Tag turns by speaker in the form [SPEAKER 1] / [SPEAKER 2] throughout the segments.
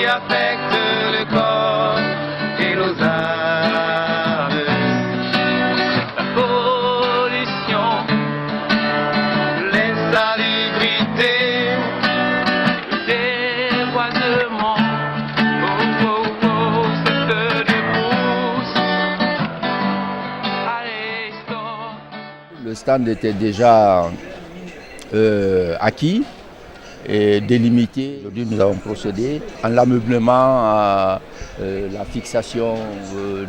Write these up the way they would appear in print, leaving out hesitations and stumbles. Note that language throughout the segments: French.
[SPEAKER 1] qui affecte le corps et nos âmes. La pollution, l'insalubrité, le déboisement, ce feu de brousse. Allez, stop.
[SPEAKER 2] Le stand était déjà acquis et délimité. Aujourd'hui, nous avons procédé en l'ameublement, à la fixation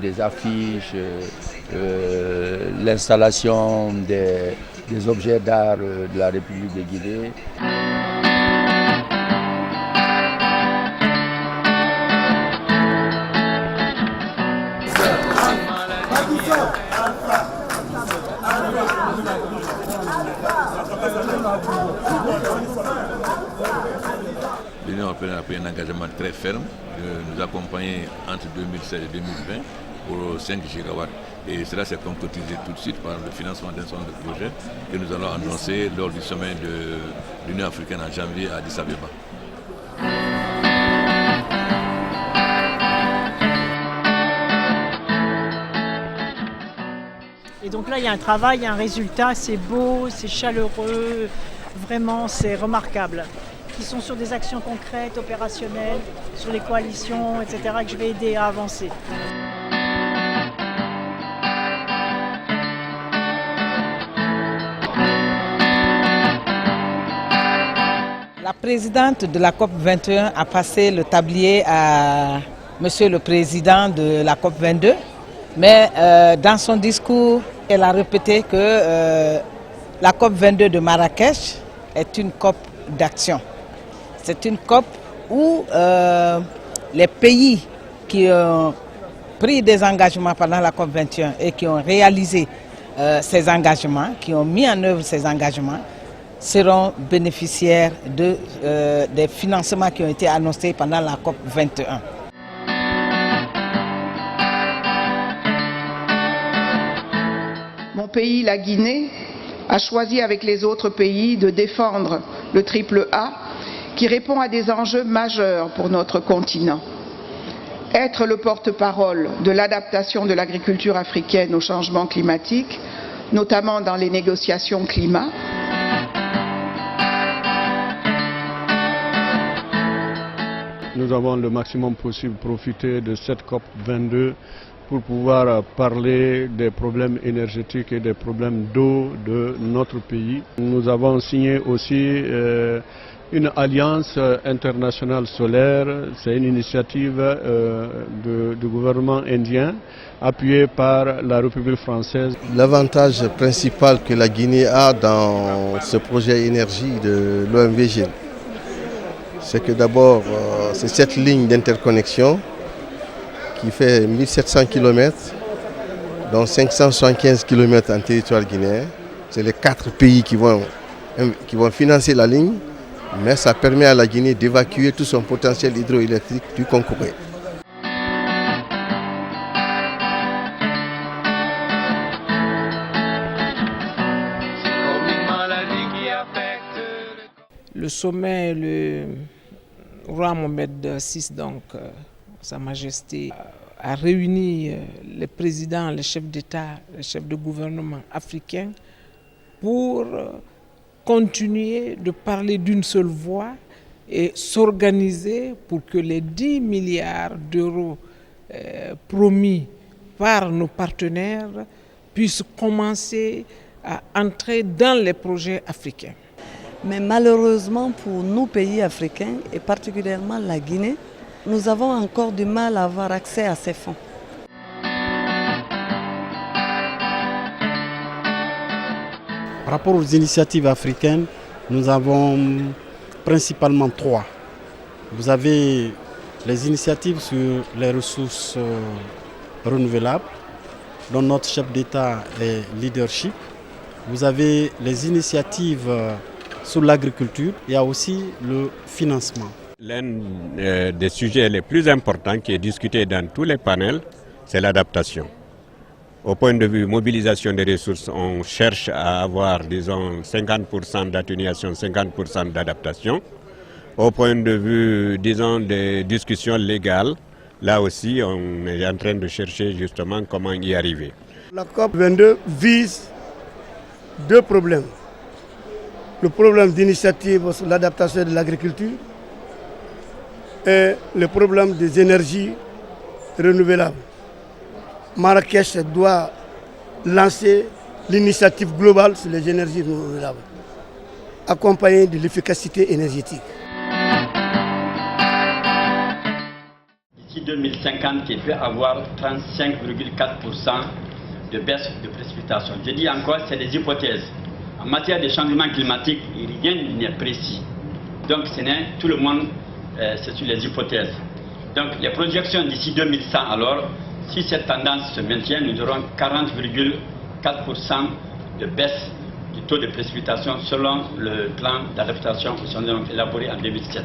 [SPEAKER 2] des affiches, l'installation des objets d'art de la République de Guinée.
[SPEAKER 3] L'Union européenne a pris un engagement très ferme de nous accompagner entre 2016 et 2020 pour 5 gigawatts. Et cela s'est concrétisé tout de suite par le financement d'un certain nombre de projets que nous allons annoncer lors du sommet de l'Union africaine en janvier à Addis Abeba.
[SPEAKER 4] Et donc là, il y a un travail, il y a un résultat, c'est beau, c'est chaleureux, vraiment, c'est remarquable. Qui sont sur des actions concrètes, opérationnelles, sur les coalitions, etc., que je vais aider à avancer.
[SPEAKER 5] La présidente de la COP 21 a passé le tablier à Monsieur le Président de la COP 22, mais dans son discours, elle a répété que la COP 22 de Marrakech est une COP d'action. C'est une COP où les pays qui ont pris des engagements pendant la COP 21 et qui ont réalisé ces engagements, qui ont mis en œuvre ces engagements, seront bénéficiaires des financements qui ont été annoncés pendant la COP 21.
[SPEAKER 6] Mon pays, la Guinée, a choisi avec les autres pays de défendre le triple A qui répond à des enjeux majeurs pour notre continent. Être le porte-parole de l'adaptation de l'agriculture africaine au changement climatique, notamment dans les négociations climat.
[SPEAKER 7] Nous avons le maximum possible profité de cette COP 22 pour pouvoir parler des problèmes énergétiques et des problèmes d'eau de notre pays. Nous avons signé aussi une alliance internationale solaire. C'est une initiative du gouvernement indien appuyée par la République française.
[SPEAKER 8] L'avantage principal que la Guinée a dans ce projet énergie de l'OMVG, c'est que d'abord, c'est cette ligne d'interconnexion qui fait 1700 km, dont 575 km en territoire guinéen. C'est les 4 pays qui vont financer la ligne, mais ça permet à la Guinée d'évacuer tout son potentiel hydroélectrique du Concouré.
[SPEAKER 5] Le sommet, le roi Mohamed VI, donc Sa Majesté, a réuni les présidents, les chefs d'État, les chefs de gouvernement africains pour continuer de parler d'une seule voix et s'organiser pour que les 10 milliards d'euros promis par nos partenaires puissent commencer à entrer dans les projets africains.
[SPEAKER 9] Mais malheureusement pour nos pays africains et particulièrement la Guinée, nous avons encore du mal à avoir accès à ces fonds.
[SPEAKER 10] Par rapport aux initiatives africaines, nous avons principalement 3. Vous avez les initiatives sur les ressources renouvelables, dont notre chef d'État est leadership. Vous avez les initiatives sur l'agriculture, il y a aussi le financement.
[SPEAKER 11] L'un des sujets les plus importants qui est discuté dans tous les panels, c'est l'adaptation. Au point de vue mobilisation des ressources, on cherche à avoir, disons, 50% d'atténuation, 50% d'adaptation. Au point de vue, disons, des discussions légales, là aussi, on est en train de chercher justement comment y arriver.
[SPEAKER 12] La COP 22 vise deux problèmes. Le problème d'initiative sur l'adaptation de l'agriculture et le problème des énergies renouvelables. Marrakech doit lancer l'initiative globale sur les énergies renouvelables, accompagnée de l'efficacité énergétique.
[SPEAKER 13] D'ici 2050, il peut y avoir 35,4% de baisse de précipitations. Je dis encore, c'est des hypothèses. En matière de changement climatique, rien n'est précis. Donc, tout le monde, c'est sur les hypothèses. Donc, les projections d'ici 2100, alors, si cette tendance se maintient, nous aurons 40,4% de baisse du taux de précipitation selon le plan d'adaptation au changement élaboré en 2007.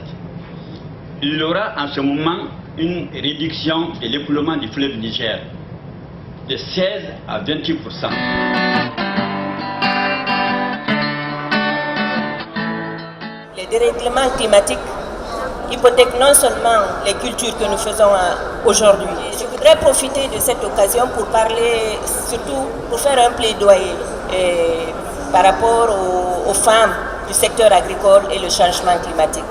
[SPEAKER 13] Il y aura en ce moment une réduction de l'écoulement du fleuve Niger de 16 à 28%.
[SPEAKER 14] Les dérèglements climatiques hypothèquent non seulement les cultures que nous faisons aujourd'hui. Je voudrais profiter de cette occasion pour parler, surtout pour faire un plaidoyer par rapport aux femmes du secteur agricole et le changement climatique.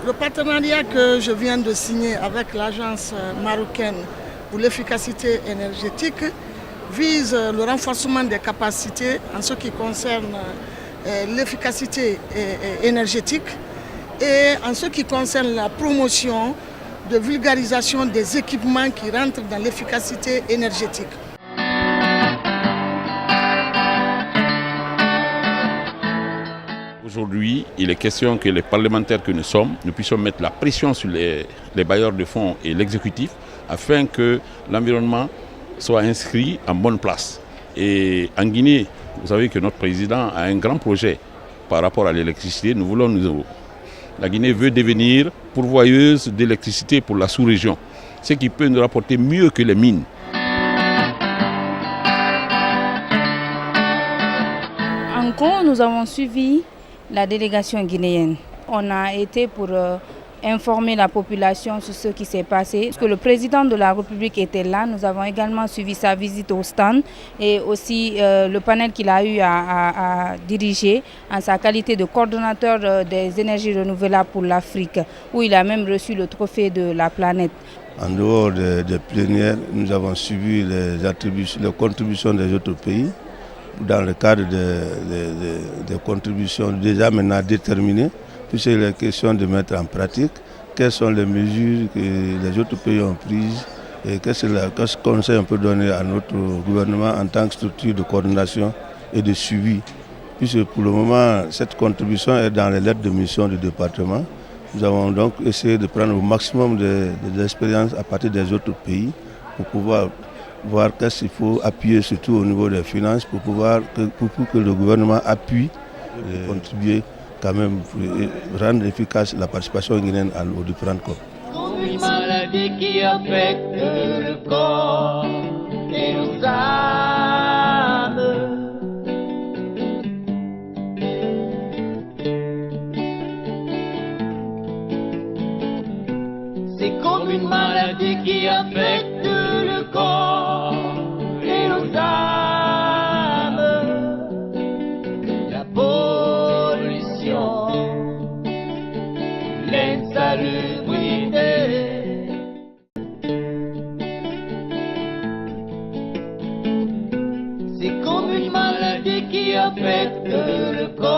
[SPEAKER 15] Le partenariat que je viens de signer avec l'agence marocaine pour l'efficacité énergétique vise le renforcement des capacités en ce qui concerne l'efficacité énergétique et en ce qui concerne la promotion de vulgarisation des équipements qui rentrent dans l'efficacité énergétique.
[SPEAKER 16] Aujourd'hui, il est question que les parlementaires que nous sommes, nous puissions mettre la pression sur les bailleurs de fonds et l'exécutif afin que l'environnement soit inscrit en bonne place. Et en Guinée, vous savez que notre président a un grand projet par rapport à l'électricité. La Guinée veut devenir pourvoyeuse d'électricité pour la sous-région, ce qui peut nous rapporter mieux que les mines.
[SPEAKER 17] En Congo, nous avons suivi la délégation guinéenne. On a été pour informer la population sur ce qui s'est passé. Parce que le président de la République était là, nous avons également suivi sa visite au stand et aussi le panel qu'il a eu à diriger en sa qualité de coordonnateur des énergies renouvelables pour l'Afrique, où il a même reçu le trophée de la planète.
[SPEAKER 18] En dehors des plénières, nous avons suivi les contributions des autres pays dans le cadre des contributions déjà maintenant déterminées, puisqu'il est question de mettre en pratique quelles sont les mesures que les autres pays ont prises et quel conseil on peut donner à notre gouvernement en tant que structure de coordination et de suivi. Puisque pour le moment, cette contribution est dans les lettres de mission du département. Nous avons donc essayé de prendre au maximum de l'expérience à partir des autres pays pour pouvoir voir qu'est-ce qu'il faut appuyer, surtout au niveau des finances, pour que le gouvernement appuie et contribuer quand même pour rendre efficace la participation guinéenne aux différentes COP.
[SPEAKER 1] Comme une maladie qui affecte le corps et nos âmes. C'est comme une maladie qui affecte le corps et nos âmes. La pollution, l'insalubrité. C'est comme une maladie qui affecte le corps.